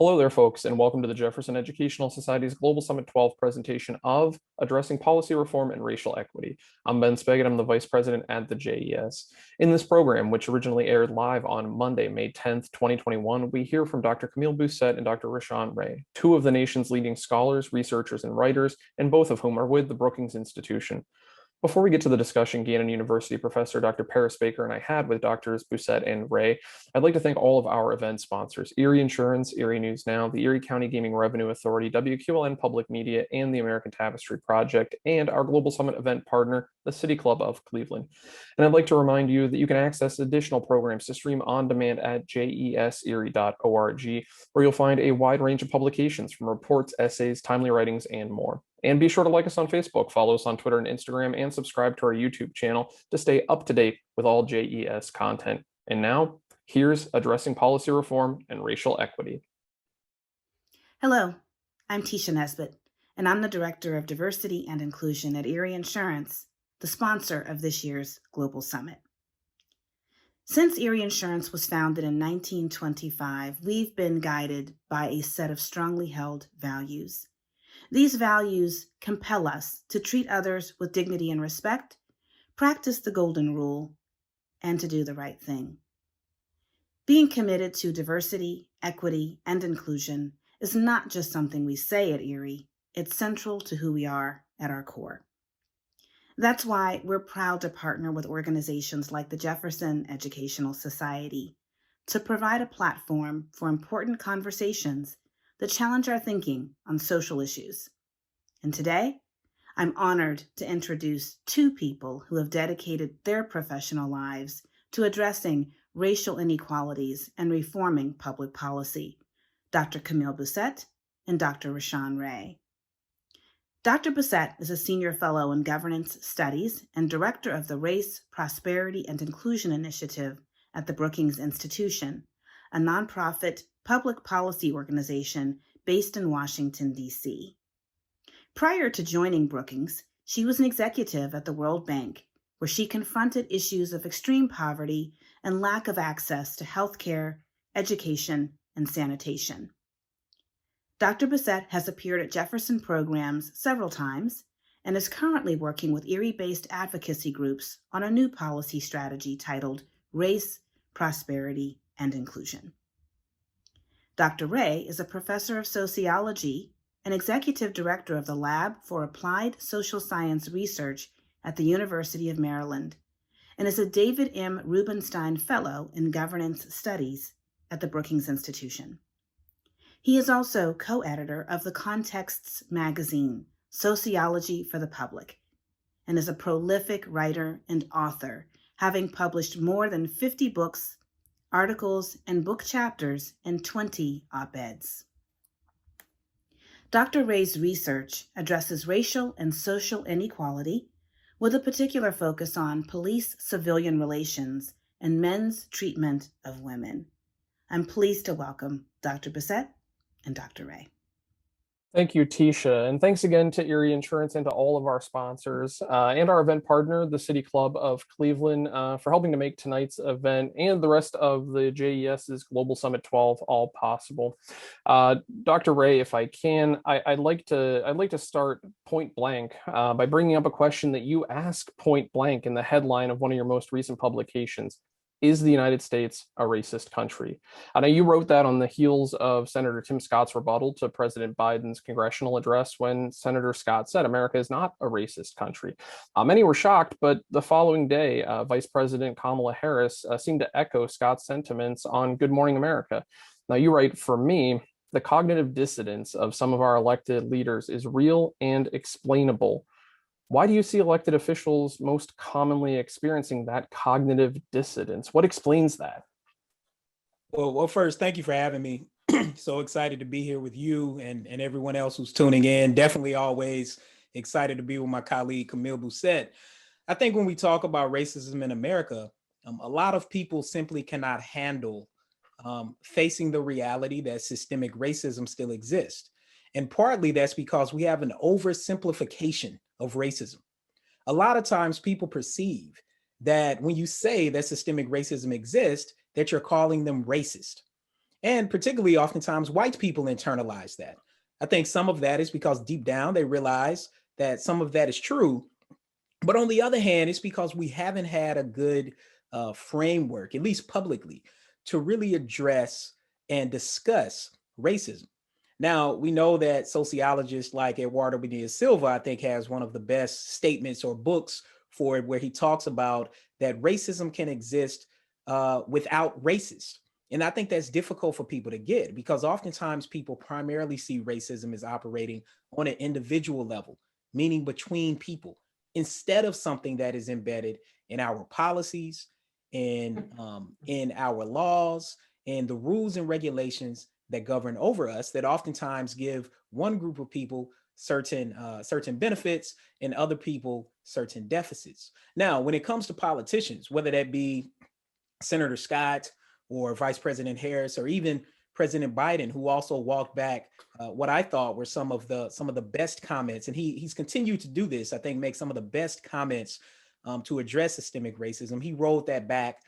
Hello there, folks, and welcome to the Jefferson Educational Society's Global Summit 12 presentation of Addressing Policy Reform and Racial Equity. I'm Ben Spigot. I'm the Vice President at the JES. In this program, which originally aired live on Monday, May 10th, 2021, we hear from Dr. Camille Busette and Dr. Rashawn Ray, two of the nation's leading scholars, researchers, and writers, and both of whom are with the Brookings Institution. Before we get to the discussion Gannon University professor Dr. Paris Baker and I had with Drs. Busette and Ray, I'd like to thank all of our event sponsors, Erie Insurance, Erie News Now, the Erie County Gaming Revenue Authority, WQLN Public Media, and the American Tapestry Project, and our Global Summit event partner, the City Club of Cleveland. And I'd like to remind you that you can access additional programs to stream on demand at jeserie.org, where you'll find a wide range of publications from reports, essays, timely writings, and more. And be sure to like us on Facebook, follow us on Twitter and Instagram, and subscribe to our YouTube channel to stay up to date with all JES content. And now, here's Addressing Policy Reform and Racial Equity. Hello, I'm Tisha Nesbitt, and I'm the Director of Diversity and Inclusion at Erie Insurance, the sponsor of this year's Global Summit. Since Erie Insurance was founded in 1925, we've been guided by a set of strongly held values. These values compel us to treat others with dignity and respect, practice the golden rule, and to do the right thing. Being committed to diversity, equity, and inclusion is not just something we say at Erie, it's central to who we are at our core. That's why we're proud to partner with organizations like the Jefferson Educational Society to provide a platform for important conversations that challenge our thinking on social issues. And today, I'm honored to introduce two people who have dedicated their professional lives to addressing racial inequalities and reforming public policy, Dr. Camille Busette and Dr. Rashawn Ray. Dr. Busette is a senior fellow in governance studies and director of the Race, Prosperity, and Inclusion Initiative at the Brookings Institution, a nonprofit public policy organization based in Washington, D.C. Prior to joining Brookings, she was an executive at the World Bank, where she confronted issues of extreme poverty and lack of access to healthcare, education, and sanitation. Dr. Busette has appeared at Jefferson programs several times and is currently working with Erie-based advocacy groups on a new policy strategy titled Race, Prosperity, and Inclusion. Dr. Ray is a professor of sociology and executive director of the Lab for Applied Social Science Research at the University of Maryland and is a David M. Rubenstein Fellow in Governance Studies at the Brookings Institution. He is also co-editor of the Contexts magazine, Sociology for the Public, and is a prolific writer and author, having published more than 50 books, articles, and book chapters in 20 op-eds. Dr. Ray's research addresses racial and social inequality with a particular focus on police-civilian relations and men's treatment of women. I'm pleased to welcome Dr. Busette and Dr. Ray. Thank you, Tisha, and thanks again to Erie Insurance and to all of our sponsors and our event partner, the City Club of Cleveland, for helping to make tonight's event and the rest of the JES's Global Summit 12 all possible. Dr. Ray, if I can, I'd like to start point blank by bringing up a question that you ask point blank in the headline of one of your most recent publications. Is the United States a racist country? I know you wrote that on the heels of Senator Tim Scott's rebuttal to President Biden's congressional address when Senator Scott said America is not a racist country. Many were shocked, but the following day, Vice President Kamala Harris seemed to echo Scott's sentiments on Good Morning America. Now you write, for me, the cognitive dissonance of some of our elected leaders is real and explainable. Why do you see elected officials most commonly experiencing that cognitive dissonance? What explains that? Well, first, thank you for having me. So excited to be here with you and everyone else who's tuning in. Definitely always excited to be with my colleague, Camille Busette. I think when we talk about racism in America, a lot of people simply cannot handle facing the reality that systemic racism still exists. And partly that's because we have an oversimplification of racism. A lot of times people perceive that when you say that systemic racism exists, that you're calling them racist. And particularly oftentimes white people internalize that. I think some of that is because deep down they realize that some of that is true. But on the other hand, it's because we haven't had a good framework, at least publicly, to really address and discuss racism. Now, we know that sociologists like Eduardo Bonilla Silva, I think, has one of the best statements or books for it, where he talks about that racism can exist without racist. And I think that's difficult for people to get because oftentimes people primarily see racism as operating on an individual level, meaning between people, instead of something that is embedded in our policies, in our laws, and the rules and regulations that govern over us, that oftentimes give one group of people certain benefits and other people certain deficits. Now, when it comes to politicians, whether that be Senator Scott or Vice President Harris, or even President Biden, who also walked back what I thought were some of the best comments, and he's continued to do this. I think make some of the best comments to address systemic racism. He rolled that back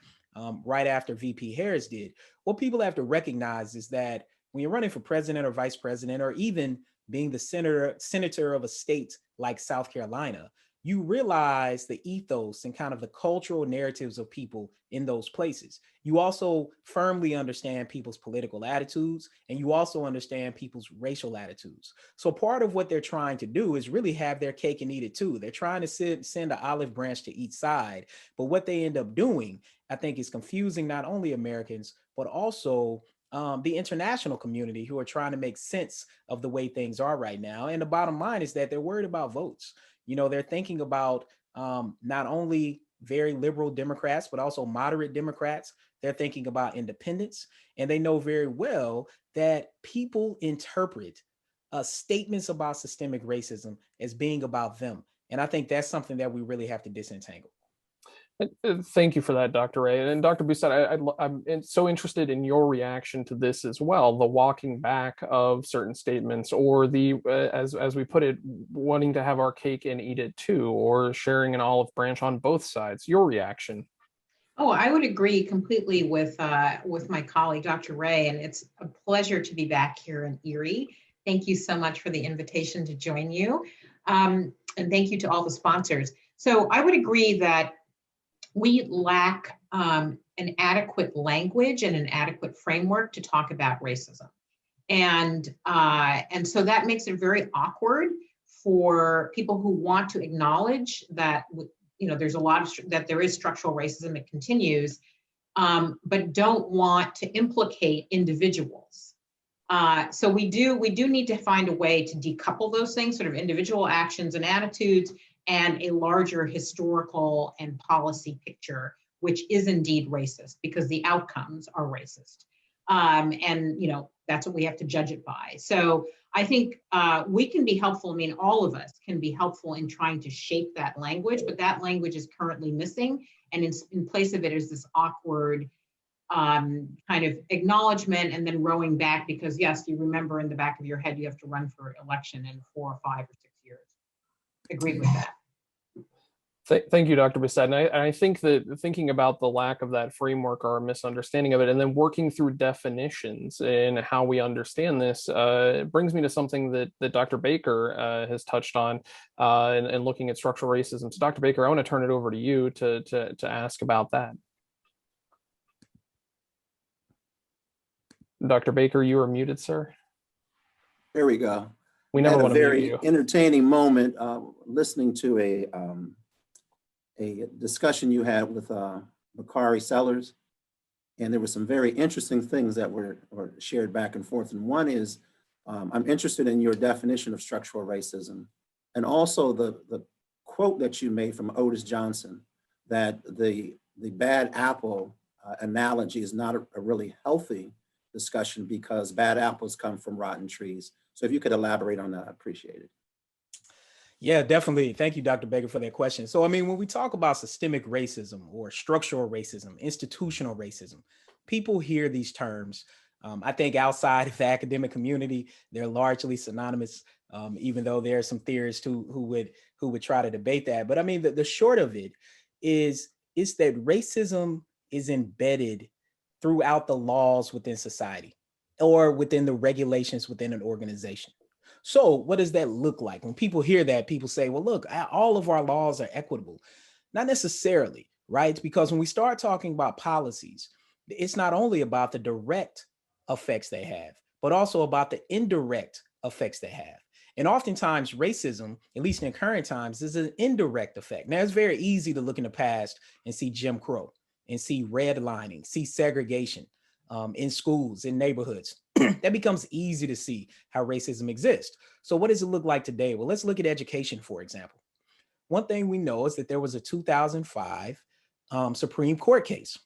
right after VP Harris did. What people have to recognize is that when you're running for president or vice president, or even being the senator of a state like South Carolina, you realize the ethos and kind of the cultural narratives of people in those places. You also firmly understand people's political attitudes, and you also understand people's racial attitudes. So part of what they're trying to do is really have their cake and eat it too. They're trying to send an olive branch to each side. But what they end up doing, I think, is confusing not only Americans, but also the international community, who are trying to make sense of the way things are right now. And the bottom line is that they're worried about votes. You know, they're thinking about not only very liberal Democrats, but also moderate Democrats. They're thinking about independents. And they know very well that people interpret statements about systemic racism as being about them. And I think that's something that we really have to disentangle. Thank you for that, Dr. Ray. And Dr. Busette, I'm so interested in your reaction to this as well, the walking back of certain statements, or the, as we put it, wanting to have our cake and eat it too, or sharing an olive branch on both sides. Your reaction? Oh, I would agree completely with my colleague, Dr. Ray, and it's a pleasure to be back here in Erie. Thank you so much for the invitation to join you. And thank you to all the sponsors. So I would agree that we lack an adequate language and an adequate framework to talk about racism. And so that makes it very awkward for people who want to acknowledge that, you know, there's a lot of, that there is structural racism that continues, but don't want to implicate individuals. So we do need to find a way to decouple those things, sort of individual actions and attitudes, and a larger historical and policy picture, which is indeed racist because the outcomes are racist. And, you know, that's what we have to judge it by. So I think we can be helpful. I mean, all of us can be helpful in trying to shape that language, but that language is currently missing. And in place of it is this awkward kind of acknowledgement and then rowing back because, yes, you remember in the back of your head, you have to run for election in 4 or 5 or 6 years. Agreed with that. Thank you, Dr. Busette. And I think that thinking about the lack of that framework or a misunderstanding of it, and then working through definitions and how we understand this, brings me to something that Dr. Baker has touched on and looking at structural racism. So, Dr. Baker, I want to turn it over to you to ask about that. Dr. Baker, you are muted, sir. There we go. We never want to mute you. Very entertaining moment listening to a discussion you had with Bakari Sellers, and there were some very interesting things that were shared back and forth. And one is, I'm interested in your definition of structural racism, and also the quote that you made from Otis Johnson, that the bad apple analogy is not a really healthy discussion because bad apples come from rotten trees. So if you could elaborate on that, I appreciate it. Yeah, definitely. Thank you, Dr. Baker, for that question. So, I mean, when we talk about systemic racism or structural racism, institutional racism, people hear these terms. I think outside of the academic community, they're largely synonymous, even though there are some theorists who would try to debate that. But I mean, the short of it is that racism is embedded throughout the laws within society. or within the regulations within an organization. So what does that look like? When people hear that, people say, well, look, all of our laws are equitable. Not necessarily, right? Because when we start talking about policies, it's not only about the direct effects they have, but also about the indirect effects they have. And oftentimes racism, at least in current times, is an indirect effect. Now, it's very easy to look in the past and see Jim Crow and see redlining, see segregation in schools, in neighborhoods. That becomes easy to see how racism exists. So what does it look like today? Well, let's look at education, for example. One thing we know is that there was a 2005 Supreme Court case.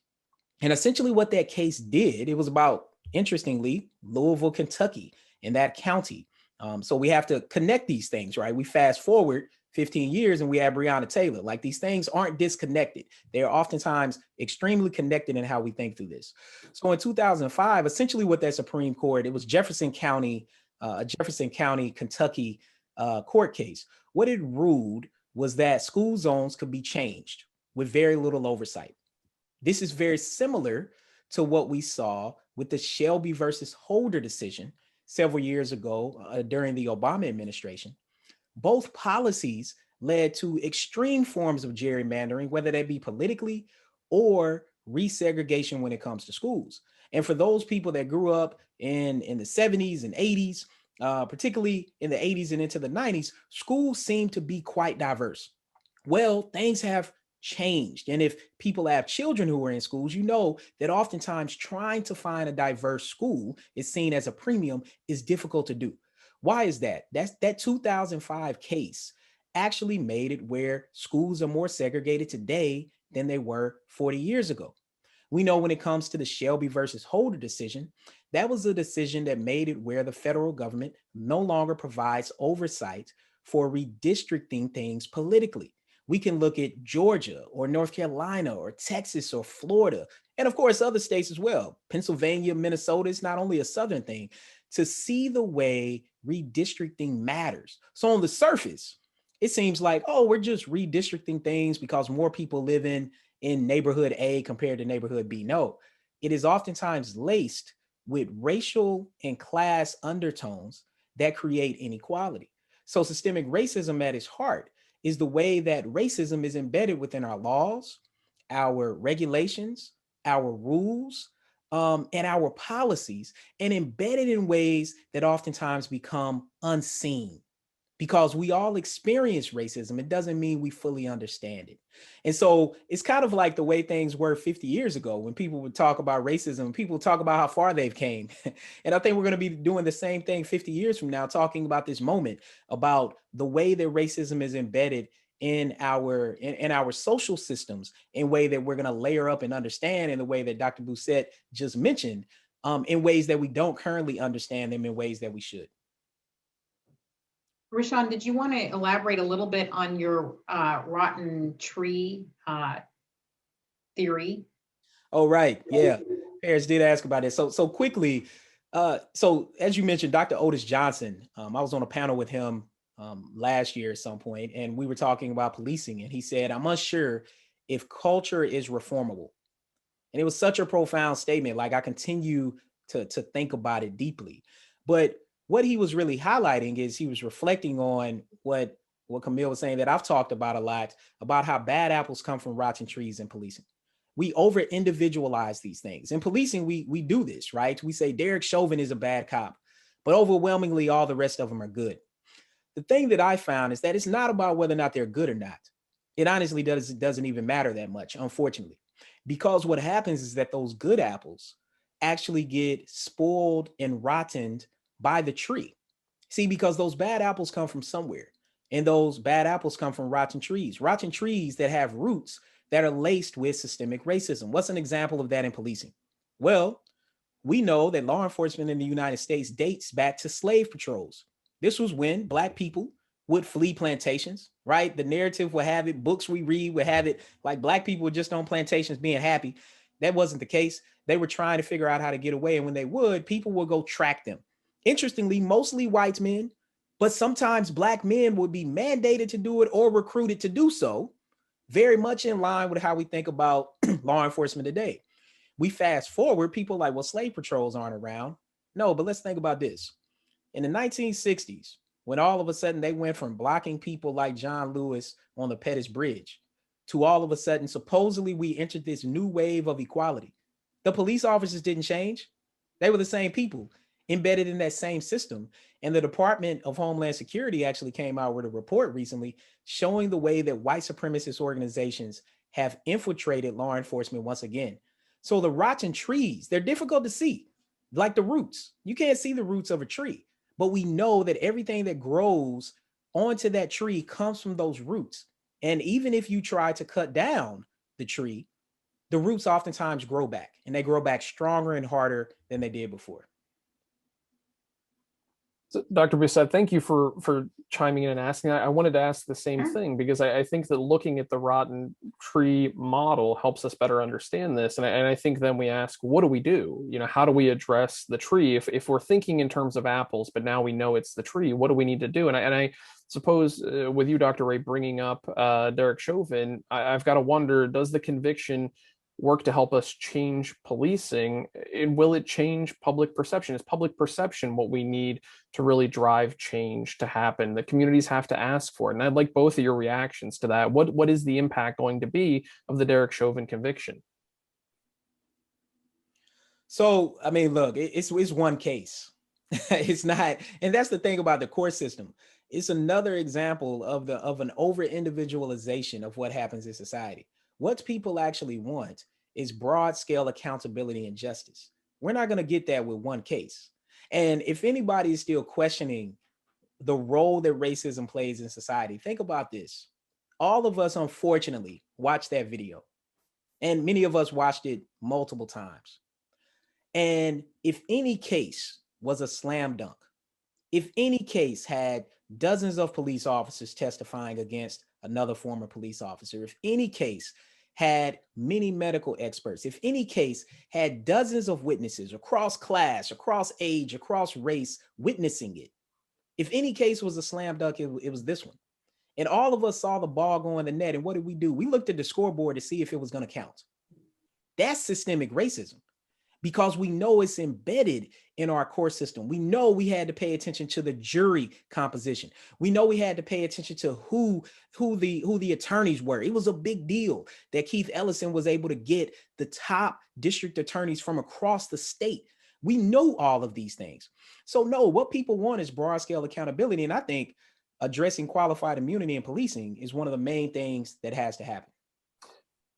And essentially what that case did, it was about, interestingly, Louisville, Kentucky, in that county. So we have to connect these things, right? We fast forward 15 years and we have Breonna Taylor. Like, these things aren't disconnected. They are oftentimes extremely connected in how we think through this. So in 2005, essentially what that Supreme Court, it was Jefferson County, Kentucky court case. What it ruled was that school zones could be changed with very little oversight. This is very similar to what we saw with the Shelby versus Holder decision several years ago during the Obama administration. Both policies led to extreme forms of gerrymandering, whether that be politically or resegregation when it comes to schools. And for those people that grew up in the 70s and 80s, particularly in the 80s and into the 90s, schools seem to be quite diverse. Well, things have changed. And if people have children who are in schools, you know that oftentimes trying to find a diverse school is seen as a premium is difficult to do. Why is that? That 2005 case actually made it where schools are more segregated today than they were 40 years ago. We know when it comes to the Shelby versus Holder decision, that was a decision that made it where the federal government no longer provides oversight for redistricting things politically. We can look at Georgia or North Carolina or Texas or Florida, and of course other states as well. Pennsylvania, Minnesota is not only a Southern thing, to see the way redistricting matters. So on the surface, it seems like, oh, we're just redistricting things because more people live in neighborhood A compared to neighborhood B. No, it is oftentimes laced with racial and class undertones that create inequality. So systemic racism at its heart is the way that racism is embedded within our laws, our regulations, our rules, and our policies, and embedded in ways that oftentimes become unseen. Because we all experience racism, it doesn't mean we fully understand it. And so it's kind of like the way things were 50 years ago when people would talk about racism, people talk about how far they've came. And I think we're going to be doing the same thing 50 years from now, talking about this moment, about the way that racism is embedded in our social systems in a way that we're going to layer up and understand, in the way that Dr. Busette just mentioned, in ways that we don't currently understand them in ways that we should. Rashawn, did you want to elaborate a little bit on your rotten tree theory? Oh, right. Yeah. Paris did ask about it. So quickly, so as you mentioned, Dr. Otis Johnson, I was on a panel with him last year at some point, and we were talking about policing, and he said, I'm unsure if culture is reformable. And it was such a profound statement. Like, I continue to think about it deeply. But what he was really highlighting is he was reflecting on what Camille was saying that I've talked about a lot, about how bad apples come from rotten trees in policing. We over individualize these things. In policing, we do this, right? We say Derek Chauvin is a bad cop, but overwhelmingly all the rest of them are good. The thing that I found is that it's not about whether or not they're good or not. It honestly doesn't even matter that much, unfortunately, because what happens is that those good apples actually get spoiled and rottened by the tree. See, because those bad apples come from somewhere, and those bad apples come from rotten trees that have roots that are laced with systemic racism. What's an example of that in policing? Well, we know that law enforcement in the United States dates back to slave patrols. This was when Black people would flee plantations, right? The narrative would have it, books we read would have it, like Black people were just on plantations being happy. That wasn't the case. They were trying to figure out how to get away, and when they would, people would go track them. Interestingly, mostly white men, but sometimes Black men would be mandated to do it or recruited to do so, very much in line with how we think about law enforcement today. We fast forward, people like, well, slave patrols aren't around. No, but let's think about this. In the 1960s, when all of a sudden they went from blocking people like John Lewis on the Pettus Bridge to all of a sudden, supposedly we entered this new wave of equality. The police officers didn't change. They were the same people embedded in that same system. And the Department of Homeland Security actually came out with a report recently showing the way that white supremacist organizations have infiltrated law enforcement once again. So the rotten trees, they're difficult to see, like the roots. You can't see the roots of a tree, but we know that everything that grows onto that tree comes from those roots. And even if you try to cut down the tree, the roots oftentimes grow back, and they grow back stronger and harder than they did before. So, Dr. Busette, thank you for chiming in and asking. I wanted to ask the same thing, because I think that looking at the rotten tree model helps us better understand this. And I think then we ask, what do we do? You know, how do we address the tree? If we're thinking in terms of apples, but now we know it's the tree, what do we need to do? And I suppose with you, Dr. Ray, bringing up Derek Chauvin, I've got to wonder, does the conviction work to help us change policing? And will it change public perception? Is public perception what we need to really drive change to happen? The communities have to ask for it. And I'd like both of your reactions to that. What is the impact going to be of the Derek Chauvin conviction? So, I mean, look, it's one case. It's not, and that's the thing about the court system. It's another example of an over individualization of what happens in society. What people actually want is broad scale accountability and justice. We're not going to get that with one case. And if anybody is still questioning the role that racism plays in society, think about this. All of us, unfortunately, watched that video, and many of us watched it multiple times. And if any case was a slam dunk, if any case had dozens of police officers testifying against another former police officer, if any case had many medical experts, if any case had dozens of witnesses across class, across age, across race witnessing it, if any case was a slam dunk, it was this one. And all of us saw the ball go in the net. And what did we do? We looked at the scoreboard to see if it was going to count. That's systemic racism, because we know it's embedded in our court system. We know we had to pay attention to the jury composition. We know we had to pay attention to who the attorneys were. It was a big deal that Keith Ellison was able to get the top district attorneys from across the state. We know all of these things. So no, what people want is broad scale accountability. And I think addressing qualified immunity in policing is one of the main things that has to happen.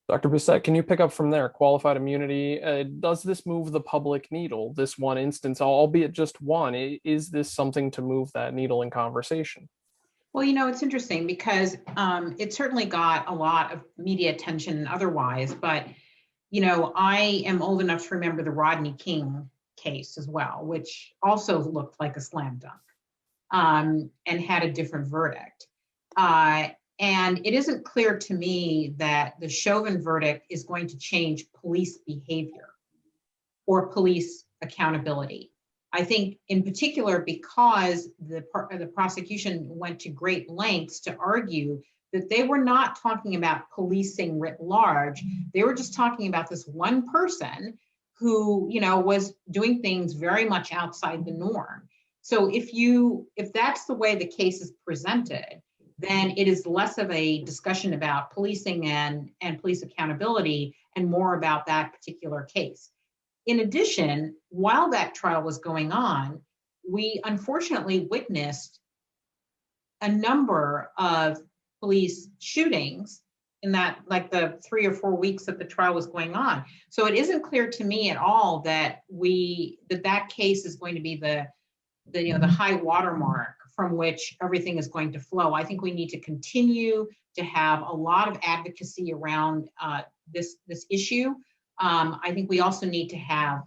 Dr. Busette, can you pick up from there? Qualified immunity, does this move the public needle? This one instance, albeit just one, is this something to move that needle in conversation? Well, you know, it's interesting because it certainly got a lot of media attention otherwise, but, you know, I am old enough to remember the Rodney King case as well, which also looked like a slam dunk and had a different verdict. And it isn't clear to me that the Chauvin verdict is going to change police behavior or police accountability. I think in particular, because the prosecution went to great lengths to argue that they were not talking about policing writ large. They were just talking about this one person who, you know, was doing things very much outside the norm. So if that's the way the case is presented, then it is less of a discussion about policing and police accountability and more about that particular case. In addition, while that trial was going on, we unfortunately witnessed a number of police shootings in that, like the 3 or 4 weeks that the trial was going on. So it isn't clear to me at all that that case is going to be the high watermark from which everything is going to flow. I think we need to continue to have a lot of advocacy around this issue. I think we also need to have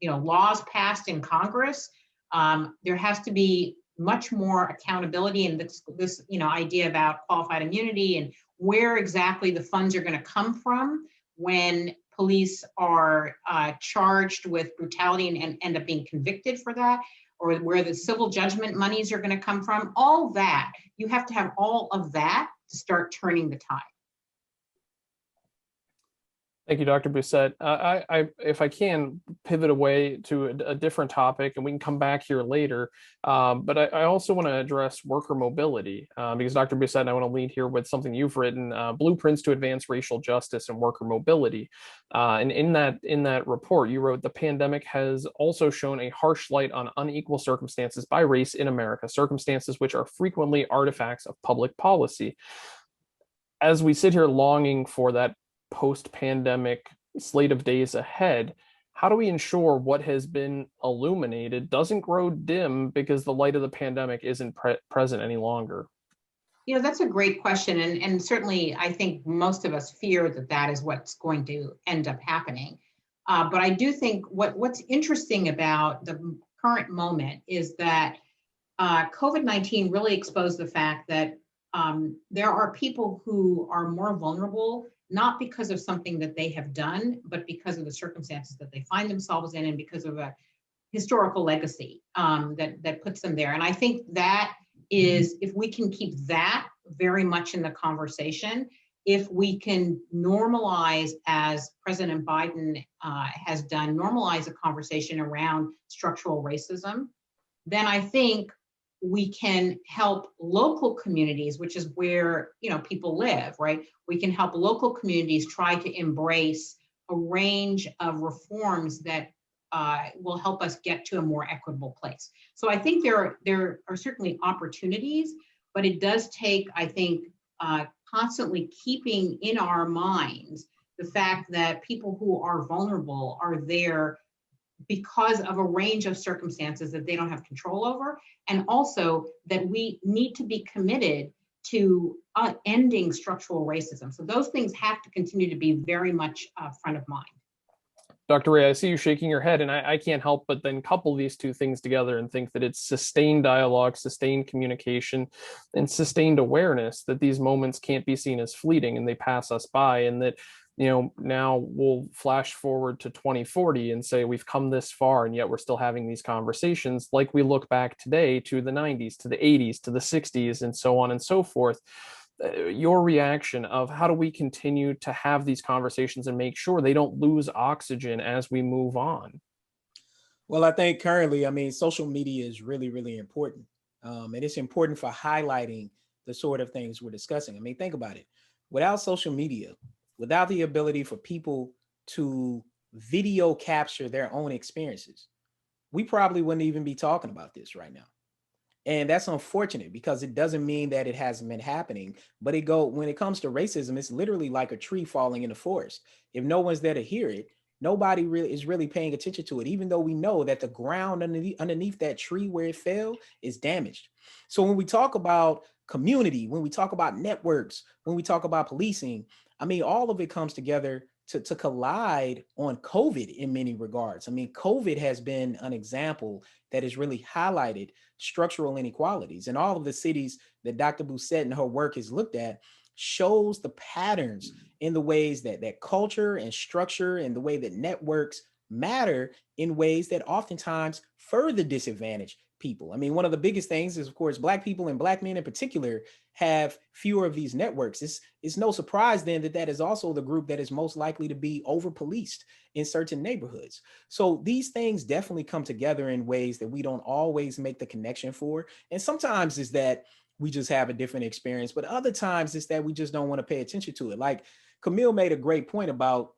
laws passed in Congress. There has to be much more accountability, and this idea about qualified immunity and where exactly the funds are going to come from when police are charged with brutality and end up being convicted for that, or where the civil judgment monies are going to come from. All that, you have to have all of that to start turning the tide. Thank you, Dr. Busette. If I can pivot away to a different topic, and we can come back here later, but I also want to address worker mobility because Dr. Busette, I want to lead here with something you've written, Blueprints to Advance Racial Justice and Worker Mobility. And in that report, you wrote, the pandemic has also shown a harsh light on unequal circumstances by race in America, circumstances which are frequently artifacts of public policy. As we sit here longing for that post-pandemic slate of days ahead, how do we ensure what has been illuminated doesn't grow dim because the light of the pandemic isn't present any longer? You know, that's a great question. And certainly I think most of us fear that that is what's going to end up happening. But I do think what's interesting about the current moment is that COVID-19 really exposed the fact that there are people who are more vulnerable, not because of something that they have done, but because of the circumstances that they find themselves in and because of a historical legacy that puts them there. And I think that is, if we can keep that very much in the conversation, if we can normalize, as President Biden has done, normalize a conversation around structural racism, then I think we can help local communities, which is where, you know, people live, right? We can help local communities try to embrace a range of reforms that will help us get to a more equitable place. So I think there are certainly opportunities, but it does take, I think, constantly keeping in our minds the fact that people who are vulnerable are there because of a range of circumstances that they don't have control over, and also that we need to be committed to ending structural racism. So those things have to continue to be very much front of mind. Dr. Ray, I see you shaking your head, and I can't help but then couple these two things together and think that it's sustained dialogue, sustained communication, and sustained awareness that these moments can't be seen as fleeting and they pass us by, and that, you know, now we'll flash forward to 2040 and say we've come this far and yet we're still having these conversations, like we look back today to the 90s, to the 80s, to the 60s, and so on and so forth. Your reaction of how do we continue to have these conversations and make sure they don't lose oxygen as we move on? Well, I think currently, I mean, social media is really, really important. And it's important for highlighting the sort of things we're discussing. I mean, think about it. Without social media, without the ability for people to video capture their own experiences, we probably wouldn't even be talking about this right now. And that's unfortunate because it doesn't mean that it hasn't been happening, but when it comes to racism, it's literally like a tree falling in the forest. If no one's there to hear it, nobody really is paying attention to it, even though we know that the ground underneath that tree where it fell is damaged. So when we talk about community, when we talk about networks, when we talk about policing, I mean, all of it comes together to collide on COVID in many regards. I mean, COVID has been an example that has really highlighted structural inequalities. And all of the cities that Dr. Busette and her work has looked at shows the patterns in the ways that culture and structure and the way that networks matter in ways that oftentimes further disadvantage people. I mean, one of the biggest things is, of course, Black people and Black men in particular have fewer of these networks. It's no surprise then that is also the group that is most likely to be over-policed in certain neighborhoods. So these things definitely come together in ways that we don't always make the connection for. And sometimes it's that we just have a different experience, but other times it's that we just don't want to pay attention to it. Like Camille made a great point about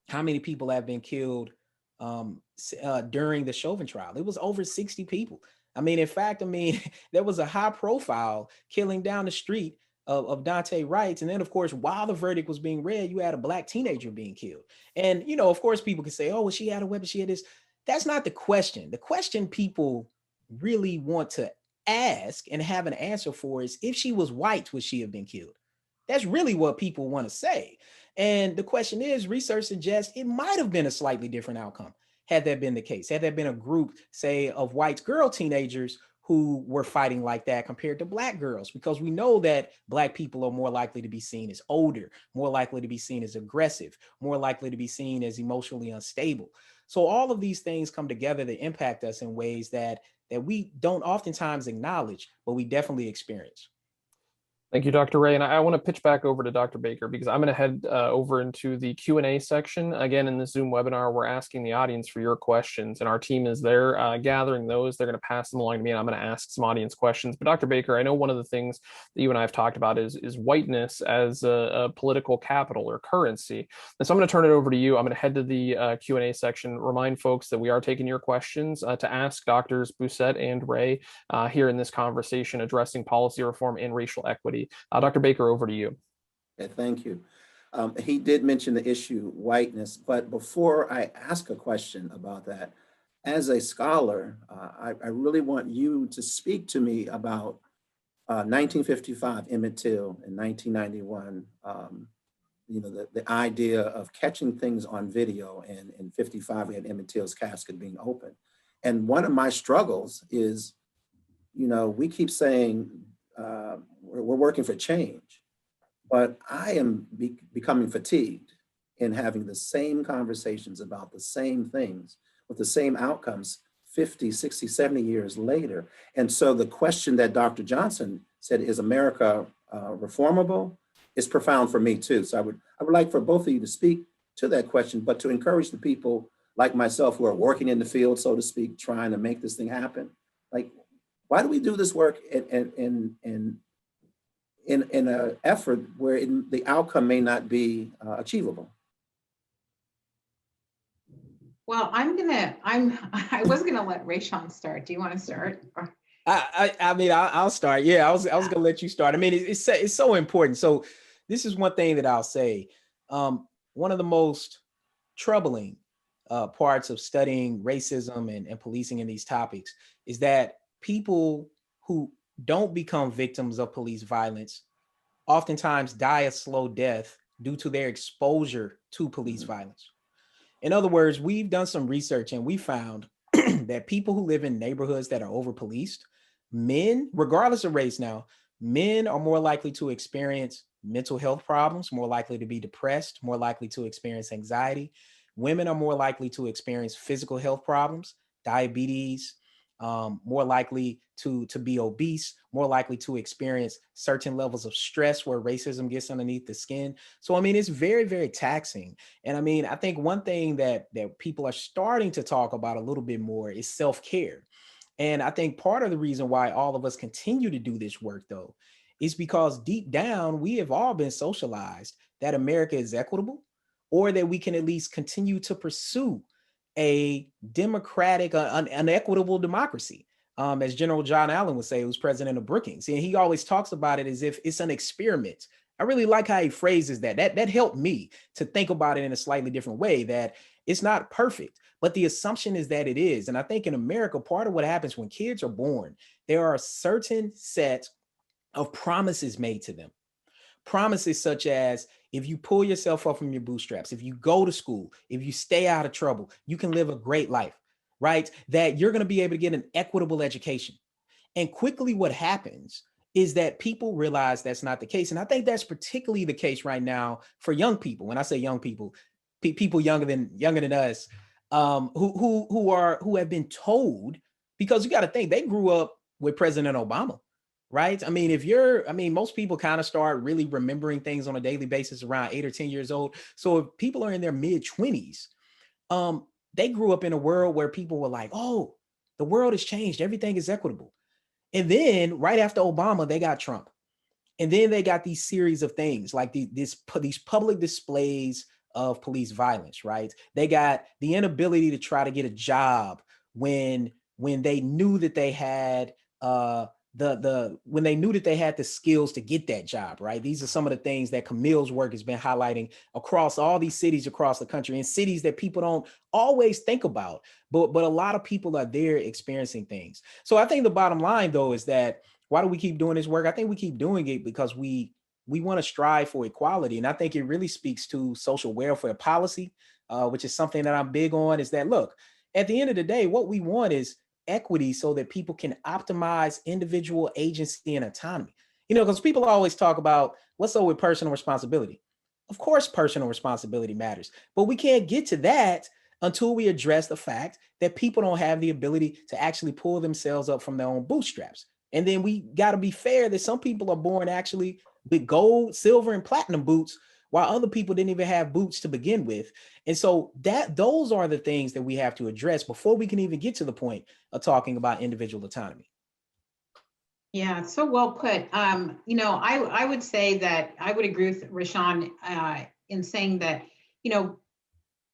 how many people have been killed during the Chauvin trial. It was over 60 people. I mean, in fact, there was a high profile killing down the street of Dante Wright. And then, of course, while the verdict was being read, you had a Black teenager being killed. And, you know, of course, people can say, oh, well, she had a weapon, she had this. That's not the question. The question people really want to ask and have an answer for is, if she was white, would she have been killed? That's really what people want to say. And the question is, research suggests it might have been a slightly different outcome had that been the case, had there been a group, say, of white girl teenagers who were fighting like that compared to Black girls, because we know that Black people are more likely to be seen as older, more likely to be seen as aggressive, more likely to be seen as emotionally unstable. So all of these things come together to impact us in ways that we don't oftentimes acknowledge, but we definitely experience. Thank you, Dr. Ray. And I want to pitch back over to Dr. Baker because I'm going to head over into the Q&A section. Again, in this Zoom webinar, we're asking the audience for your questions, and our team is there gathering those. They're going to pass them along to me, and I'm going to ask some audience questions. But Dr. Baker, I know one of the things that you and I have talked about is whiteness as a political capital or currency. And so I'm going to turn it over to you. I'm going to head to the Q&A section, remind folks that we are taking your questions to ask Drs. Busette and Ray here in this conversation addressing policy reform and racial equity. Dr. Baker, over to you. Okay, thank you. He did mention the issue whiteness, but before I ask a question about that, as a scholar, I really want you to speak to me about 1955 Emmett Till and 1991. The idea of catching things on video, and in 55 we had Emmett Till's casket being open. And one of my struggles is, we keep saying we're working for change, but I am becoming fatigued in having the same conversations about the same things with the same outcomes 50, 60, 70 years later. And so the question that Dr. Johnson said, is America reformable, is profound for me too. So I would like for both of you to speak to that question, but to encourage the people like myself who are working in the field, so to speak, trying to make this thing happen. Like, why do we do this work in an effort where the outcome may not be achievable? Well, I was gonna let Rashawn start. Do you want to start? I'll start. Yeah, I was gonna let you start. I mean, it's so important. So this is one thing that I'll say. One of the most troubling parts of studying racism and policing in these topics is that people who don't become victims of police violence oftentimes die a slow death due to their exposure to police violence. In other words, we've done some research and we found that people who live in neighborhoods that are over-policed, men, regardless of race now, men are more likely to experience mental health problems, more likely to be depressed, more likely to experience anxiety. Women are more likely to experience physical health problems, diabetes, more likely to be obese, more likely to experience certain levels of stress where racism gets underneath the skin. So, I mean, it's very, very taxing. And I mean, I think one thing that people are starting to talk about a little bit more is self-care. And I think part of the reason why all of us continue to do this work, though, is because deep down, we have all been socialized that America is equitable, or that we can at least continue to pursue a democratic, an equitable democracy. As General John Allen would say, who's president of Brookings. And he always talks about it as if it's an experiment. I really like how he phrases that. That helped me to think about it in a slightly different way, that it's not perfect, but the assumption is that it is. And I think in America, part of what happens when kids are born, there are a certain set of promises made to them. Promises such as, if you pull yourself up from your bootstraps, if you go to school, if you stay out of trouble, you can live a great life, right? That you're going to be able to get an equitable education. And quickly what happens is that people realize that's not the case. And I think that's particularly the case right now for young people. When I say young people, people younger than us, who have been told, because you got to think, they grew up with President Obama. Right. I mean, most people kind of start really remembering things on a daily basis around 8 or 10 years old. So if people are in their mid-20s, they grew up in a world where people were like, oh, the world has changed. Everything is equitable. And then right after Obama, they got Trump. And then they got these series of things like these public displays of police violence. Right. They got the inability to try to get a job when they knew that they had when they knew that they had the skills to get that job, right? These are some of the things that Camille's work has been highlighting across all these cities across the country, and cities that people don't always think about, but a lot of people are there experiencing things. So I think the bottom line, though, is that why do we keep doing this work? I think we keep doing it because we want to strive for equality. And I think it really speaks to social welfare policy, which is something that I'm big on, is that, look, at the end of the day, what we want is equity so that people can optimize individual agency and autonomy. Because people always talk about, what's up with personal responsibility? Of course, personal responsibility matters, but we can't get to that until we address the fact that people don't have the ability to actually pull themselves up from their own bootstraps. And then we got to be fair that some people are born actually with gold, silver, and platinum boots, while other people didn't even have boots to begin with. And so those are the things that we have to address before we can even get to the point of talking about individual autonomy. Yeah, so well put. I would say that I would agree with Rashawn in saying that,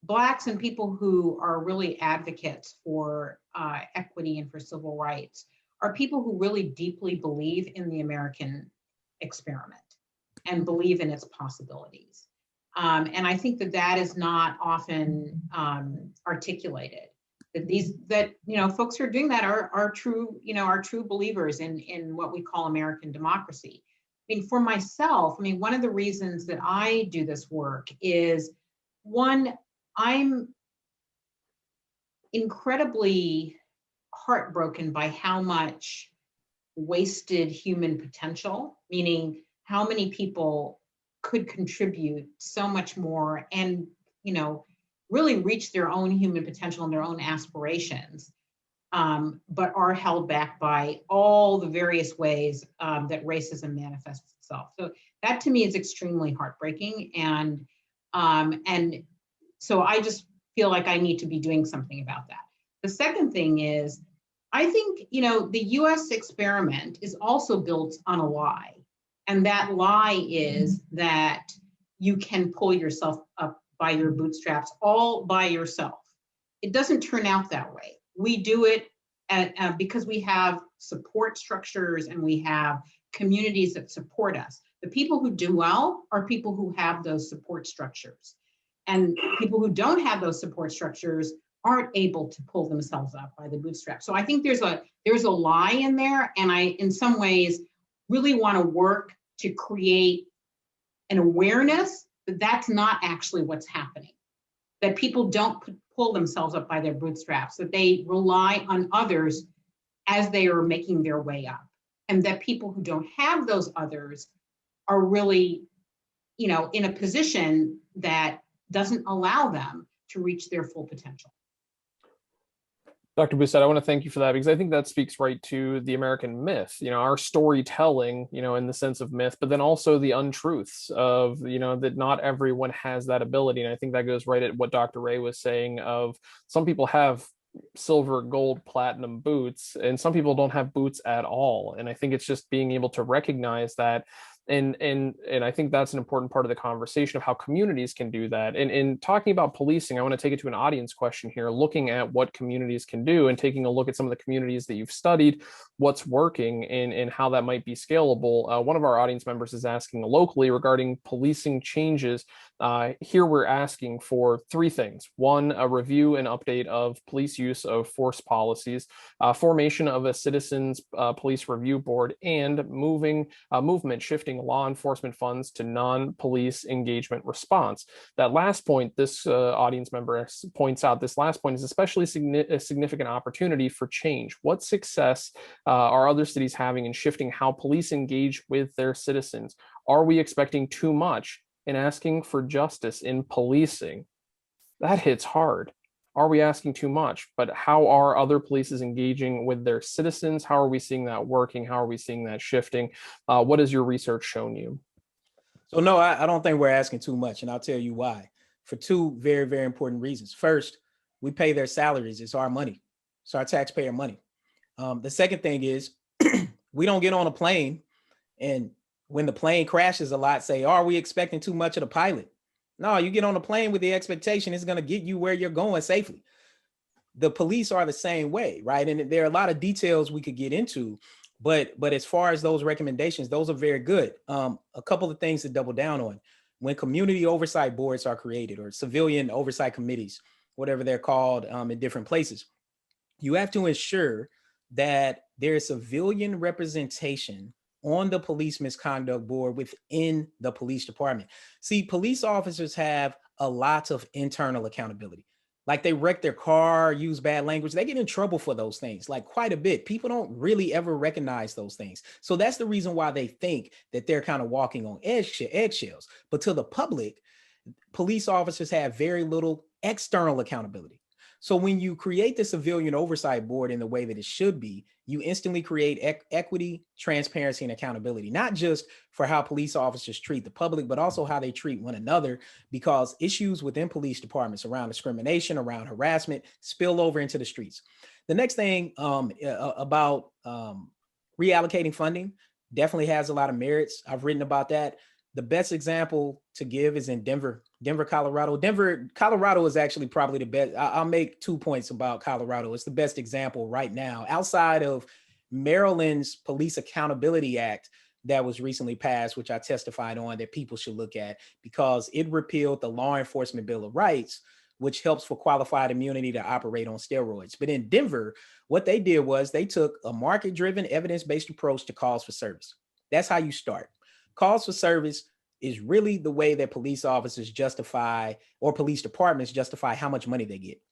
Blacks and people who are really advocates for equity and for civil rights are people who really deeply believe in the American experiment and believe in its possibilities. And I think that is not often articulated. That folks who are doing that are true believers in what we call American democracy. I mean, for myself, one of the reasons that I do this work is, one, I'm incredibly heartbroken by how much wasted human potential, meaning how many people could contribute so much more and, really reach their own human potential and their own aspirations, but are held back by all the various ways that racism manifests itself. So that to me is extremely heartbreaking. And so I just feel like I need to be doing something about that. The second thing is, I think, the US experiment is also built on a lie. And that lie is that you can pull yourself up by your bootstraps all by yourself. It doesn't turn out that way. We do it because we have support structures and we have communities that support us. The people who do well are people who have those support structures. And people who don't have those support structures aren't able to pull themselves up by the bootstraps. So I think there's a lie in there. And I, in some ways, really want to work to create an awareness that that's not actually what's happening, that people don't pull themselves up by their bootstraps, that they rely on others as they are making their way up, and that people who don't have those others are really, in a position that doesn't allow them to reach their full potential. Dr. Busette, I want to thank you for that, because I think that speaks right to the American myth, our storytelling, in the sense of myth, but then also the untruths of, that not everyone has that ability. And I think that goes right at what Dr. Ray was saying of some people have silver, gold, platinum boots, and some people don't have boots at all. And I think it's just being able to recognize that. And I think that's an important part of the conversation of how communities can do that. And in talking about policing, I want to take it to an audience question here, looking at what communities can do and taking a look at some of the communities that you've studied, what's working, and how that might be scalable. One of our audience members is asking locally regarding policing changes. Here we're asking for three things. One, a review and update of police use of force policies, formation of a citizens police review board, and movement shifting law enforcement funds to non-police engagement response. That last point, this audience member points out, this last point is especially a significant opportunity for change. What success are other cities having in shifting how police engage with their citizens? Are we expecting too much in asking for justice in policing? That hits hard. Are we asking too much? But how are other polices engaging with their citizens? How are we seeing that working? How are we seeing that shifting? What has your research shown you? So no, I don't think we're asking too much, and I'll tell you why. For two very, very important reasons. First, we pay their salaries. It's our money. It's our taxpayer money. The second thing is we don't get on a plane and when the plane crashes a lot, say, are we expecting too much of the pilot? No, you get on a plane with the expectation it's going to get you where you're going safely. The police are the same way, right? And there are a lot of details we could get into, but as far as those recommendations, those are very good. A couple of things to double down on. When community oversight boards are created, or civilian oversight committees, whatever they're called in different places, you have to ensure that there is civilian representation on the police misconduct board within the police department. See, police officers have a lot of internal accountability. Like they wreck their car, use bad language, they get in trouble for those things, like quite a bit. People don't really ever recognize those things. So that's the reason why they think that they're kind of walking on eggshells. But to the public, police officers have very little external accountability. So when you create the civilian oversight board in the way that it should be, you instantly create equity, transparency, and accountability, not just for how police officers treat the public, but also how they treat one another, because issues within police departments around discrimination, around harassment, spill over into the streets. The next thing about reallocating funding definitely has a lot of merits. I've written about that. The best example to give is in Denver, Colorado. Colorado is actually probably the best. I'll make 2 points about Colorado. It's the best example right now, outside of Maryland's Police Accountability Act that was recently passed, which I testified on, that people should look at, because it repealed the Law Enforcement Bill of Rights, which helps for qualified immunity to operate on steroids. But in Denver, what they did was they took a market-driven, evidence-based approach to calls for service. That's how you start. Calls for service is really the way that police officers justify, or police departments justify, how much money they get.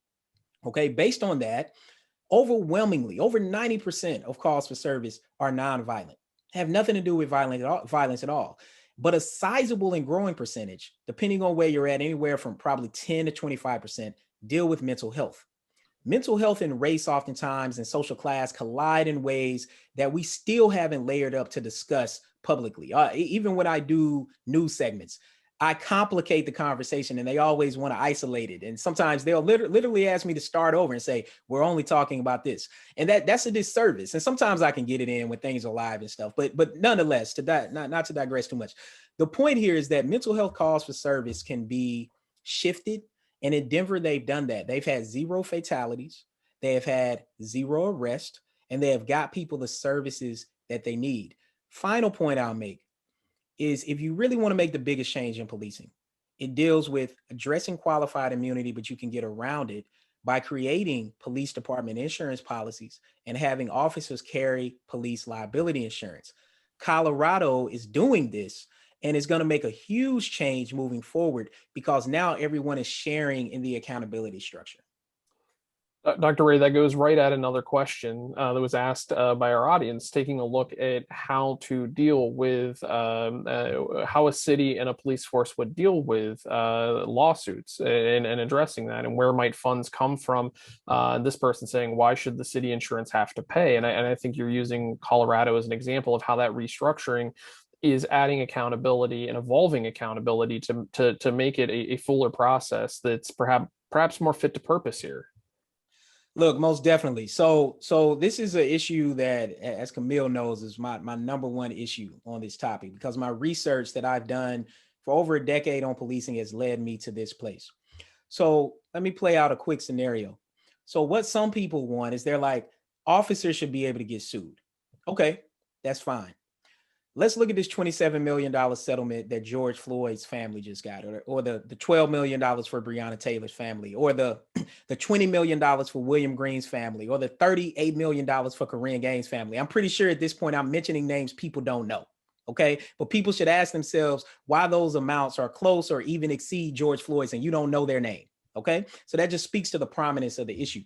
Okay, based on that, overwhelmingly, over 90% of calls for service are nonviolent, have nothing to do with violence at all. But a sizable and growing percentage, depending on where you're at, anywhere from probably 10 to 25%, deal with mental health. Mental health and race oftentimes and social class collide in ways that we still haven't layered up to discuss publicly. Even when I do news segments, I complicate the conversation and they always want to isolate it. And sometimes they'll literally ask me to start over and say, we're only talking about this. And that's a disservice. And sometimes I can get it in when things are live and stuff. But nonetheless, not to digress too much. The point here is that mental health calls for service can be shifted. And in Denver, they've done that. They've had 0 fatalities. They have had 0 arrests, and they have got people the services that they need. Final point I'll make is, if you really want to make the biggest change in policing, it deals with addressing qualified immunity, but you can get around it by creating police department insurance policies and having officers carry police liability insurance. Colorado is doing this, and it's going to make a huge change moving forward, because now everyone is sharing in the accountability structure. Dr. Ray, that goes right at another question that was asked by our audience, taking a look at how to deal with how a city and a police force would deal with lawsuits, and addressing that, and where might funds come from. This person saying, why should the city insurance have to pay? And I think you're using Colorado as an example of how that restructuring is adding accountability and evolving accountability to make it a fuller process that's perhaps more fit to purpose here. Look, most definitely. So this is an issue that, as Camille knows, is my number one issue on this topic, because my research that I've done for over a decade on policing has led me to this place. So let me play out a quick scenario. So what some people want is, they're like, officers should be able to get sued. Okay, that's fine. Let's look at this $27 million settlement that George Floyd's family just got, or the $12 million for Breonna Taylor's family, or the $20 million for William Green's family, or the $38 million for Corinne Gaines' family. I'm pretty sure at this point I'm mentioning names people don't know. Okay, but people should ask themselves why those amounts are close or even exceed George Floyd's, and you don't know their name. Okay, so that just speaks to the prominence of the issue.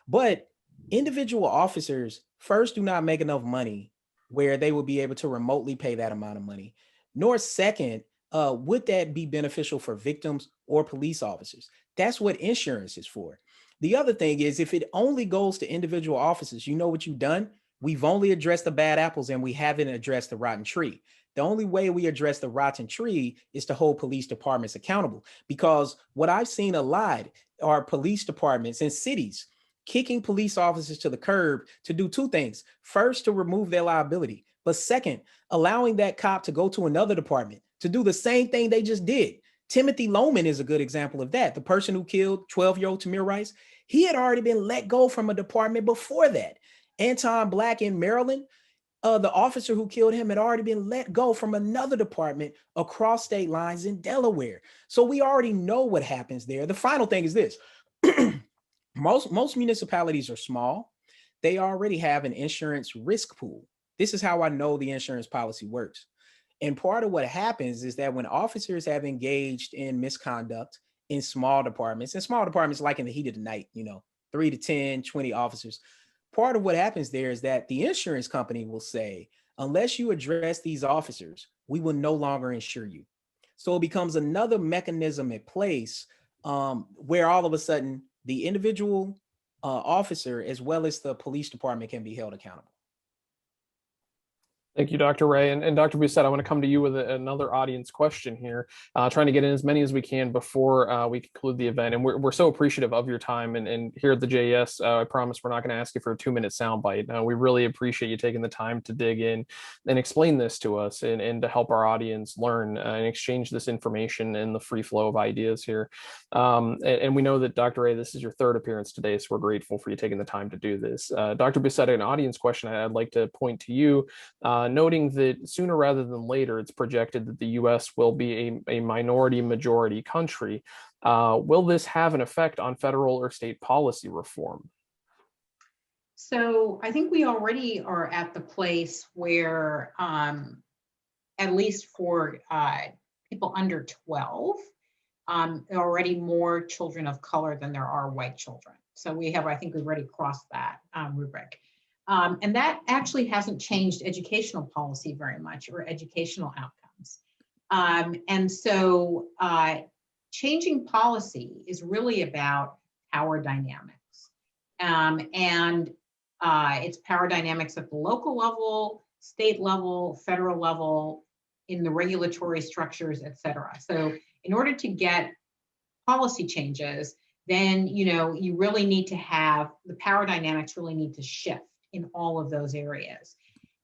But individual officers, first, do not make enough money where they will be able to remotely pay that amount of money. Nor second, would that be beneficial for victims or police officers? That's what insurance is for. The other thing is, if it only goes to individual officers, you know what you've done? We've only addressed the bad apples, and we haven't addressed the rotten tree. The only way we address the rotten tree is to hold police departments accountable, because what I've seen a lot are police departments in cities kicking police officers to the curb to do 2 things. First, to remove their liability. But second, allowing that cop to go to another department to do the same thing they just did. Timothy Loman is a good example of that. The person who killed 12-year-old Tamir Rice, he had already been let go from a department before that. Anton Black in Maryland, the officer who killed him had already been let go from another department across state lines in Delaware. So we already know what happens there. The final thing is this. Most municipalities are small. They already have an insurance risk pool. This is how I know the insurance policy works. And part of what happens is that when officers have engaged in misconduct in small departments like in the heat of the night, 3 to 10, 20 officers, part of what happens there is that the insurance company will say, unless you address these officers, we will no longer insure you. So it becomes another mechanism in place where all of a sudden the individual officer as well as the police department can be held accountable. Thank you, Dr. Ray. And Dr. Busette, I want to come to you with another audience question here, trying to get in as many as we can before we conclude the event. And we're so appreciative of your time. And here at the JES, I promise we're not going to ask you for a 2-minute soundbite. We really appreciate you taking the time to dig in and explain this to us and to help our audience learn and exchange this information in the free flow of ideas here. And we know that, Dr. Ray, this is your 3rd appearance today, so we're grateful for you taking the time to do this. Dr. Busette, an audience question I'd like to point to you. Noting that sooner rather than later, it's projected that the U.S. will be a minority-majority country. Will this have an effect on federal or state policy reform? So I think we already are at the place where, at least for people under 12, there are already more children of color than there are white children. So I think we've already crossed that rubric. And that actually hasn't changed educational policy very much or educational outcomes. And so changing policy is really about power dynamics. And it's power dynamics at the local level, state level, federal level, in the regulatory structures, et cetera. So in order to get policy changes, then you really need to have the power dynamics really need to shift in all of those areas.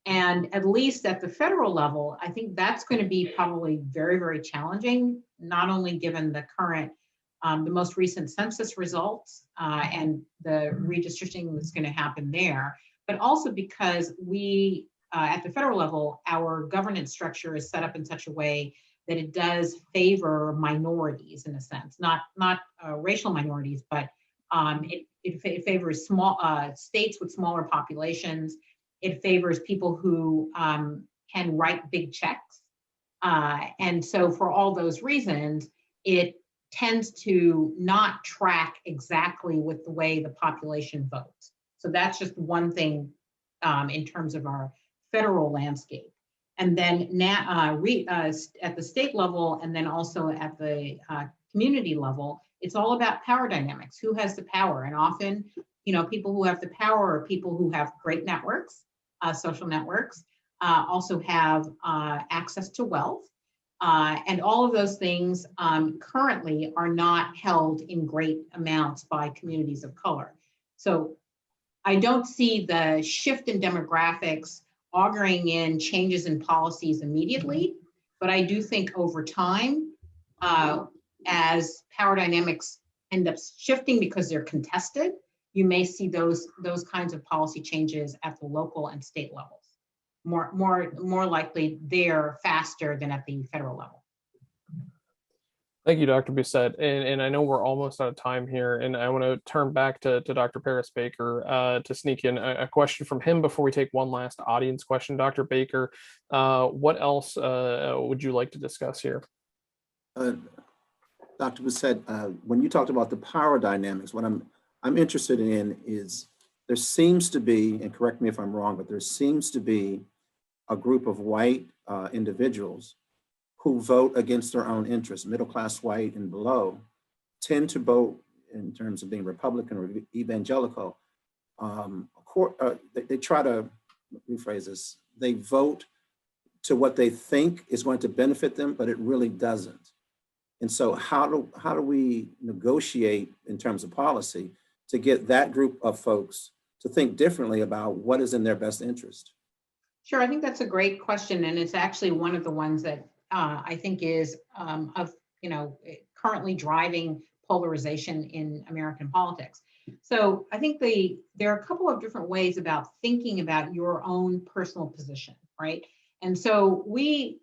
And at least at the federal level, I think that's going to be probably very, very challenging, not only given the current, the most recent census results and the redistricting that's going to happen there, but also because we, at the federal level, our governance structure is set up in such a way that it does favor minorities in a sense, not racial minorities, but it favors small states with smaller populations. It favors people who can write big checks. And so for all those reasons, it tends to not track exactly with the way the population votes. So that's just one thing in terms of our federal landscape. And then at the state level, and then also at the community level, it's all about power dynamics. Who has the power? And often, people who have the power are people who have great networks, social networks, also have access to wealth. And all of those things currently are not held in great amounts by communities of color. So I don't see the shift in demographics auguring in changes in policies immediately, but I do think over time, as power dynamics end up shifting because they're contested, you may see those kinds of policy changes at the local and state levels. More likely there faster than at the federal level. Thank you, Dr. Busette. And I know we're almost out of time here, and I want to turn back to Dr. Paris Baker to sneak in a question from him before we take one last audience question. Dr. Baker, what else would you like to discuss here? Dr. Busette, when you talked about the power dynamics, what I'm interested in is there seems to be, and correct me if I'm wrong, but there seems to be a group of white individuals who vote against their own interests, middle-class white and below, tend to vote in terms of being Republican or evangelical. They try to rephrase this. They vote to what they think is going to benefit them, but it really doesn't. And so how do we negotiate in terms of policy to get that group of folks to think differently about what is in their best interest? Sure, I think that's a great question. And it's actually one of the ones that I think is currently driving polarization in American politics. So I think there are a couple of different ways about thinking about your own personal position, right? And so we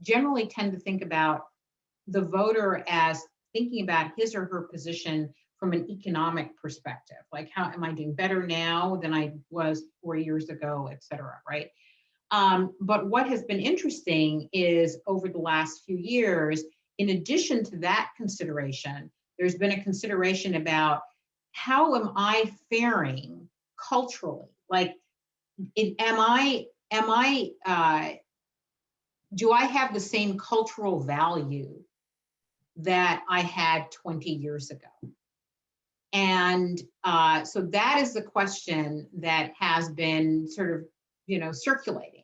generally tend to think about the voter as thinking about his or her position from an economic perspective, like how am I doing better now than I was 4 years ago, et cetera, right? But what has been interesting is over the last few years, in addition to that consideration, there's been a consideration about how am I faring culturally? Like, do I have the same cultural value that I had 20 years ago? And so that is the question that has been sort of, circulating.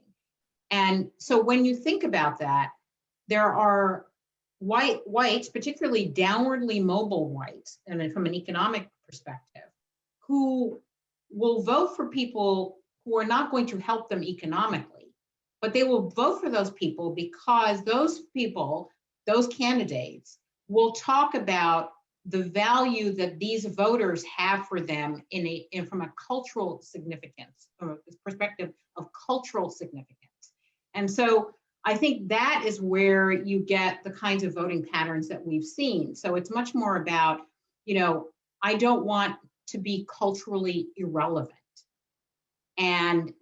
And so when you think about that, there are whites, particularly downwardly mobile whites, and then from an economic perspective, who will vote for people who are not going to help them economically, but they will vote for those people because those people, those candidates, will talk about the value that these voters have for them from a cultural significance, from a perspective of cultural significance. And so I think that is where you get the kinds of voting patterns that we've seen. So it's much more about, I don't want to be culturally irrelevant. And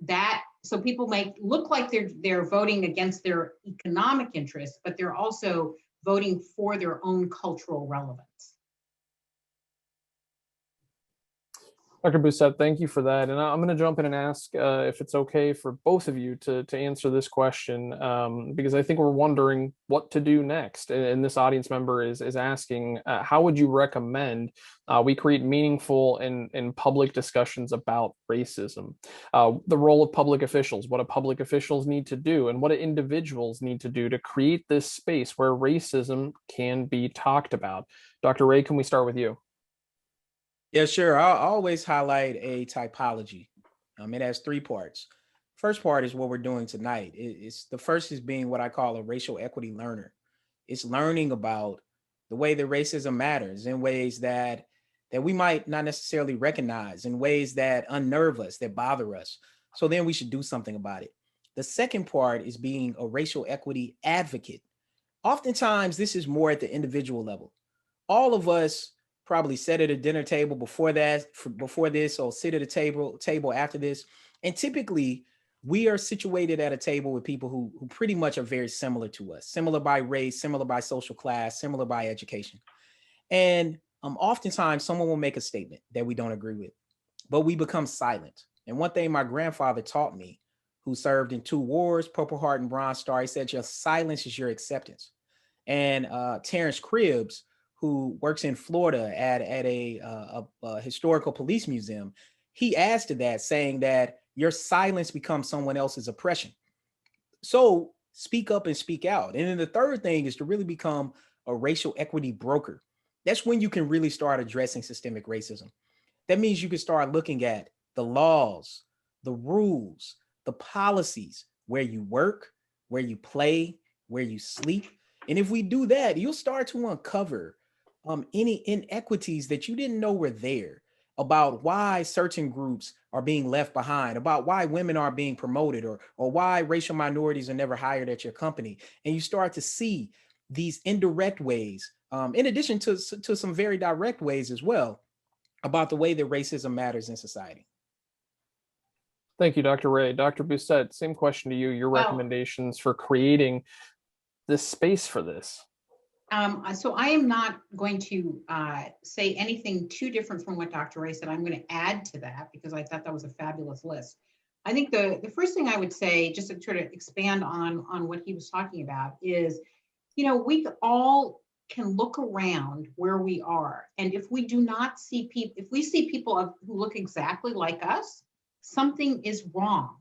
so people might look like they're voting against their economic interests, but they're also voting for their own cultural relevance. Dr. Busette, thank you for that. And I'm going to jump in and ask if it's okay for both of you to answer this question, because I think we're wondering what to do next. And this audience member is asking, how would you recommend we create meaningful and public discussions about racism? The role of public officials, what do public officials need to do, and what do individuals need to do to create this space where racism can be talked about? Dr. Ray, can we start with you? Yeah, sure. I'll always highlight a typology. It has three parts. First part is what we're doing tonight. It's the first is being what I call a racial equity learner. It's learning about the way that racism matters in ways that we might not necessarily recognize, in ways that unnerve us, that bother us. So then we should do something about it. The second part is being a racial equity advocate. Oftentimes, this is more at the individual level. All of us probably sit at a dinner table before this, or sit at a table after this. And typically we are situated at a table with people who pretty much are very similar to us, similar by race, similar by social class, similar by education. And oftentimes someone will make a statement that we don't agree with, but we become silent. And one thing my grandfather taught me, who served in 2 wars, Purple Heart and Bronze Star, he said, your silence is your acceptance. And Terrence Cribbs, who works in Florida at a historical police museum, he adds to that, saying that your silence becomes someone else's oppression. So speak up and speak out. And then the third thing is to really become a racial equity broker. That's when you can really start addressing systemic racism. That means you can start looking at the laws, the rules, the policies, where you work, where you play, where you sleep. And if we do that, you'll start to uncover any inequities that you didn't know were there, about why certain groups are being left behind, about why women are being promoted, or why racial minorities are never hired at your company. And you start to see these indirect ways, in addition to some very direct ways as well, about the way that racism matters in society. Thank you, Dr. Ray. Dr. Busette, same question to you, your recommendations for creating this space for this. So I am not going to say anything too different from what Dr. Ray said. I'm going to add to that because I thought that was a fabulous list. I think the first thing I would say, just to sort of expand on what he was talking about, is, we all can look around where we are. And if we do not see people, if we see people who look exactly like us, something is wrong,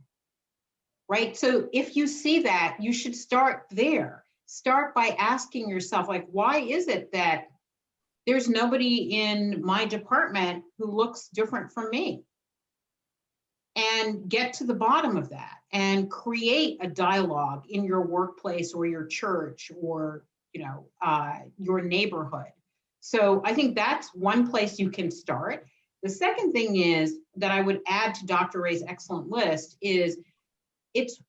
right? So if you see that, you should start there. Start by asking yourself, like, why is it that there's nobody in my department who looks different from me? And get to the bottom of that and create a dialogue in your workplace or your church or, your neighborhood. So I think that's one place you can start. The second thing is that I would add to Dr. Ray's excellent list is it's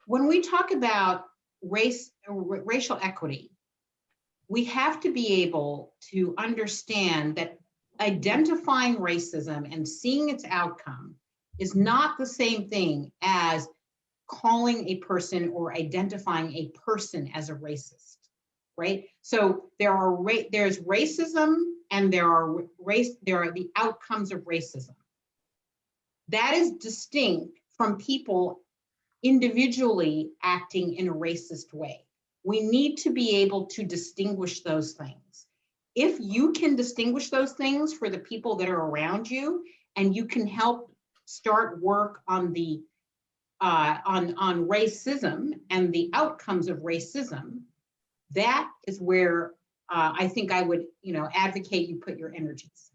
when we talk about racial equity, we have to be able to understand that identifying racism and seeing its outcome is not the same thing as calling a person or identifying a person as a racist, right? So there's racism and there are the outcomes of racism. That is distinct from people individually acting in a racist way. We need to be able to distinguish those things. if you can distinguish those things for the people that are around you, and you can help start work on the on racism and the outcomes of racism, that is where I think I would, advocate you put your energies.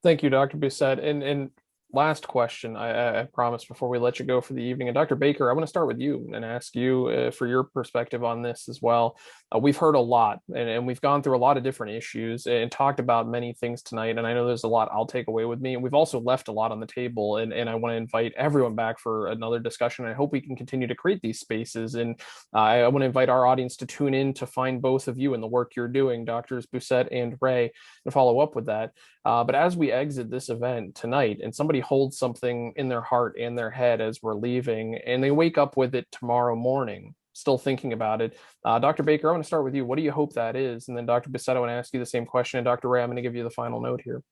Thank you, Dr. Busette. And last question, I promise before we let you go for the evening. And Dr. Baker, I want to start with you and ask you for your perspective on this as well. We've heard a lot, and we've gone through a lot of different issues and talked about many things tonight. And I know there's a lot I'll take away with me. And we've also left a lot on the table. And I want to invite everyone back for another discussion. I hope we can continue to create these spaces. And I want to invite our audience to tune in to find both of you and the work you're doing, Doctors Busette and Ray, and follow up with that. But as we exit this event tonight, and somebody holds something in their heart and their head as we're leaving, and they wake up with it tomorrow morning, still thinking about it. Dr. Baker, I want to start with you. What do you hope that is? And then Dr. Busette, I want to ask you the same question. And Dr. Ray, I'm going to give you the final note here.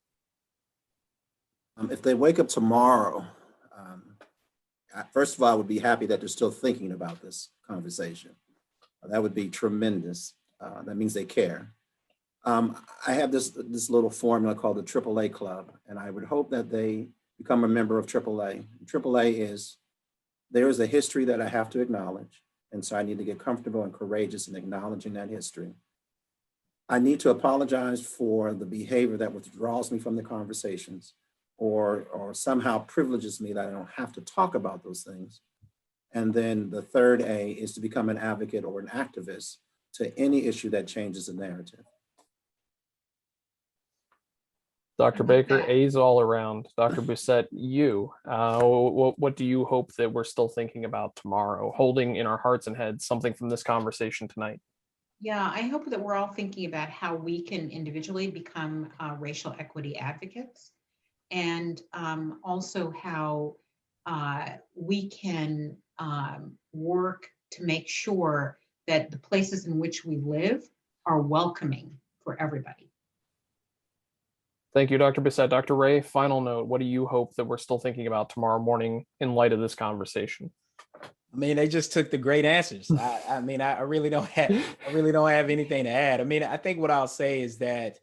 If they wake up tomorrow, first of all, I would be happy that they're still thinking about this conversation. That would be tremendous. That means they care. I have this little formula called the AAA Club, and I would hope that they become a member of AAA. AAA is, there is a history that I have to acknowledge, and so I need to get comfortable and courageous in acknowledging that history. I need to apologize for the behavior that withdraws me from the conversations or somehow privileges me that I don't have to talk about those things. And then the third A is to become an advocate or an activist to any issue that changes the narrative. Dr. Baker, A's all around. Dr. Busette, you, what do you hope that we're still thinking about tomorrow, holding in our hearts and heads something from this conversation tonight? Yeah, I hope that we're all thinking about how we can individually become racial equity advocates, and also how we can work to make sure that the places in which we live are welcoming for everybody. Thank you, Dr. Busette. Dr. Ray, final note. What do you hope that we're still thinking about tomorrow morning in light of this conversation? I mean, they just took the great answers. I mean, I really don't have anything to add. I mean, I think what I'll say is that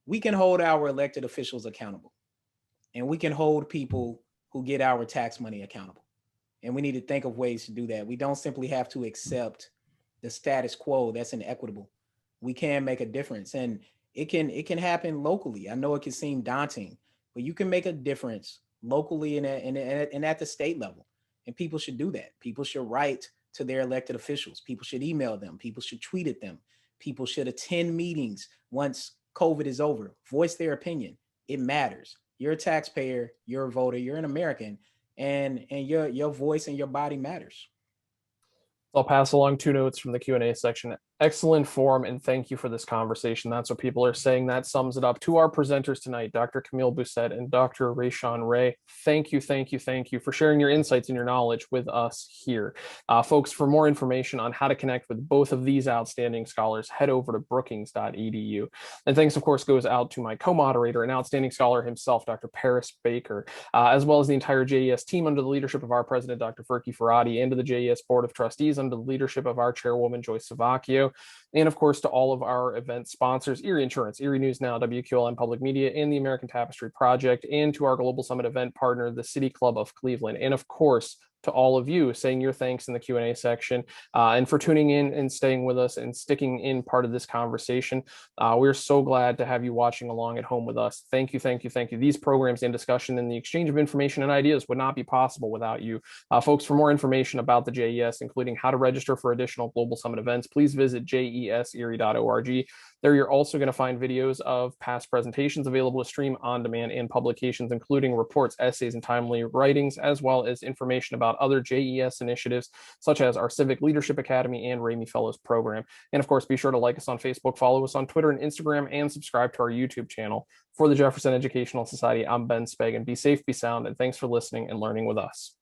we can hold our elected officials accountable, and we can hold people who get our tax money accountable. And we need to think of ways to do that. We don't simply have to accept the status quo that's inequitable. We can make a difference, and it can happen locally. I know it can seem daunting, but you can make a difference locally and at the state level. And people should do that. People should write to their elected officials. People should email them. People should tweet at them. People should attend meetings once COVID is over. Voice their opinion. It matters. You're a taxpayer. You're a voter. You're an American, and your voice and your body matters. I'll pass along two notes from the Q&A section. Excellent forum, and thank you for this conversation. That's what people are saying. That sums it up. To our presenters tonight, Dr. Camille Busette and Dr. Rashawn Ray, thank you for sharing your insights and your knowledge with us here. Folks, for more information on how to connect with both of these outstanding scholars, head over to brookings.edu. And thanks, of course, goes out to my co-moderator and outstanding scholar himself, Dr. Paris Baker, as well as the entire JES team under the leadership of our president, Dr. Furky Faradi, and to the JES Board of Trustees under the leadership of our chairwoman, Joyce Savacchio. And of course, to all of our event sponsors, Erie Insurance, Erie News Now, WQLM Public Media, and the American Tapestry Project, and to our Global Summit event partner, the City Club of Cleveland. And of course, to all of you, saying your thanks in the Q&A section, and for tuning in and staying with us and sticking in part of this conversation. We're so glad to have you watching along at home with us. Thank you. These programs and discussion and the exchange of information and ideas would not be possible without you. Folks, for more information about the JES, including how to register for additional Global Summit events, please visit jeserie.org. There you're also going to find videos of past presentations available to stream on demand and publications, including reports, essays, and timely writings, as well as information about other JES initiatives, such as our Civic Leadership Academy and Ramey Fellows program. And of course, be sure to like us on Facebook, follow us on Twitter and Instagram, and subscribe to our YouTube channel. For the Jefferson Educational Society, I'm Ben Speg, and be safe, be sound, and thanks for listening and learning with us.